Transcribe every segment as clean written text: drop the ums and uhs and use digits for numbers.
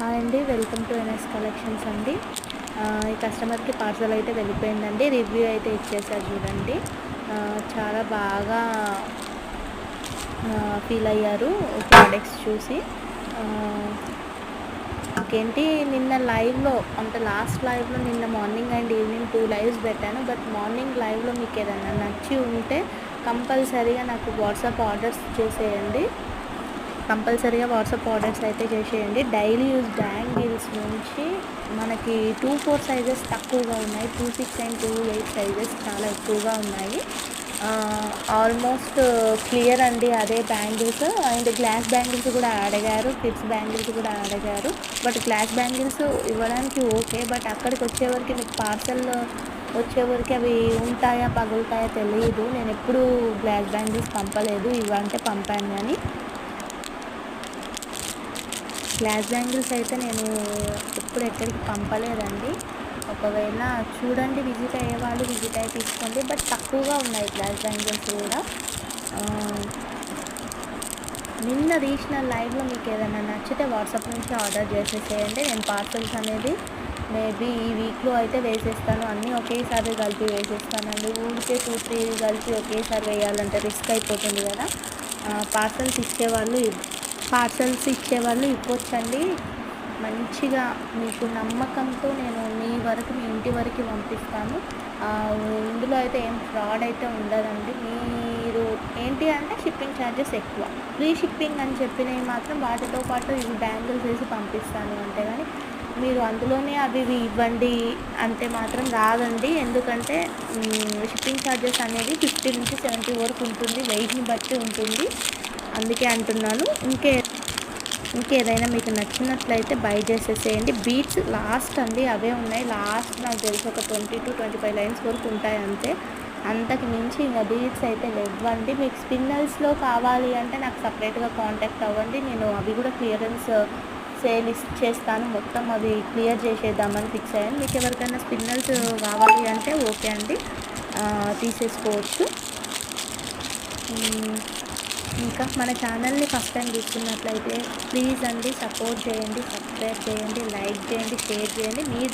Hi అండి, welcome to NS collections అండి. ఈ కస్టమర్కి పార్సల్ అయితే వెళ్ళిపోయిందండి. రివ్యూ అయితే ఇచ్చేసారు చూడండి. చాలా బాగా ఫీల్ అయ్యారు ప్రోడక్ట్స్ చూసి. ఇంకేంటి, నిన్న లైవ్లో అంటే లాస్ట్ లైవ్లో నిన్న మార్నింగ్ అండ్ ఈవినింగ్ 2 లైవ్స్ పెట్టాను. బట్ మార్నింగ్ లైవ్లో మీకు ఏదైనా నచ్చి ఉంటే కంపల్సరీగా నాకు వాట్సాప్ ఆర్డర్స్ చేసేయండి. కంపల్సరీగా వాట్సాప్ ఆర్డర్స్ అయితే చేసేయండి. డైలీ యూజ్ బ్యాంగిల్స్ నుంచి మనకి 2-4 సైజెస్ తక్కువగా ఉన్నాయి. 2-6 అండ్ 2-8 సైజెస్ చాలా ఎక్కువగా ఉన్నాయి. ఆల్మోస్ట్ క్లియర్ అండి అదే బ్యాంగిల్స్. అండ్ గ్లాస్ బ్యాంగిల్స్ కూడా అడిగారు, కిడ్స్ బ్యాంగిల్స్ కూడా అడిగారు. బట్ గ్లాస్ బ్యాంగిల్స్ ఇవ్వడానికి ఓకే, బట్ అక్కడికి వచ్చేవరకు మీకు పార్సల్ వచ్చేవరకు అవి ఉంటాయా పగులుతాయా తెలియదు. నేను ఎప్పుడు గ్లాస్ బ్యాంగిల్స్ పంపలేదు, ఇవంటే పంపాను. కానీ గ్లాస్ బ్యాంగిల్స్ అయితే నేను ఎప్పుడు ఎక్కడికి పంపలేదండి. ఒకవేళ చూడండి, విజిట్ అయ్యేవాళ్ళు విజిట్ అయ్యి తీసుకోండి. బట్ తక్కువగా ఉన్నాయి గ్లాస్ బ్యాంగిల్స్ కూడా. నిన్న తీసిన లైవ్లో మీకు ఏదైనా నచ్చితే వాట్సాప్ నుంచి ఆర్డర్ చేసేసేయండి. నేను పార్సల్స్ అనేది మేబీ ఈ వీక్లో అయితే వేసేస్తాను. అన్నీ ఒకేసారి కలిపి వేసేస్తానండి. ఊరికే 2-3 కలిపి ఒకేసారి వేయాలంటే రిస్క్ అయిపోతుంది కదా. పార్సల్స్ ఇచ్చేవాళ్ళు ఇవ్వచ్చండి. మంచిగా మీకు నమ్మకంతో నేను మీ ఇంటి వరకు పంపిస్తాను. ఇందులో అయితే ఏం ఫ్రాడ్ అయితే ఉండదండి. మీరు ఏంటి అంటే షిప్పింగ్ ఛార్జెస్ ఎక్కువ, ఫ్రీ షిప్పింగ్ అని చెప్పినవి మాత్రం వాటితో పాటు ఇవి బ్యాంగిల్స్ వేసి పంపిస్తాను అంటే. కానీ మీరు అందులోనే అవి ఇవ్వండి అంటే మాత్రం రాదండి. ఎందుకంటే షిప్పింగ్ ఛార్జెస్ అనేది 50 నుంచి 70 వరకు ఉంటుంది, వెయిట్ని బట్టి ఉంటుంది. అందుకే అంటున్నాను. ఇంకేదైనా మీకు నచ్చినట్లయితే బై చేసేసేయండి. బీట్స్ లాస్ట్ అండి అవే ఉన్నాయి. లాస్ట్ నాకు తెలిసి ఒక 20-25 లైన్స్ వరకు ఉంటాయి అంతే. అంతకు మించి ఇంకా బీట్స్ అయితే లేవండి. మీకు స్పిన్నల్స్లో కావాలి అంటే నాకు సపరేట్గా కాంటాక్ట్ అవ్వండి. నేను అవి కూడా క్లియరెన్స్ సేల్ చేస్తాను. మొత్తం అవి క్లియర్ చేసేద్దామని ఫిక్స్ అయ్యాను. మీకు ఎవరికైనా స్పిన్నల్స్ కావాలి అంటే ఓకే అండి, తీసేసుకోవచ్చు. ఇంకా మన ఛానల్ని ఫస్ట్ టైం చూస్తున్నట్లయితే ప్లీజ్ అండి సపోర్ట్ చేయండి, సబ్స్క్రైబ్ చేయండి, లైక్ చేయండి, షేర్ చేయండి. మీరు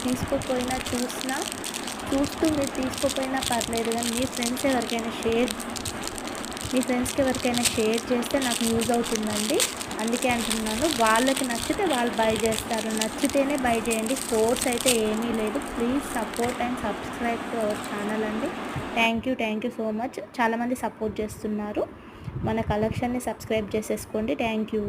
చూస్తూ మీరు తీసుకోపోయినా పర్లేదు, కానీ మీ ఫ్రెండ్స్కి ఎవరికైనా షేర్ చేస్తే నాకు యూజ్ అవుతుందండి. అందుకే అంటున్నాను. వాళ్ళకి నచ్చితే వాళ్ళు బై చేస్తారు, నచ్చితేనే బై చేయండి. ఫోర్స్ అయితే ఏమీ లేదు. Please support and subscribe to our channel అండి. Thank you so much. చాలామంది సపోర్ట్ చేస్తున్నారు. మన కలెక్షన్ని సబ్స్క్రైబ్ చేసేసుకోండి. Thank you.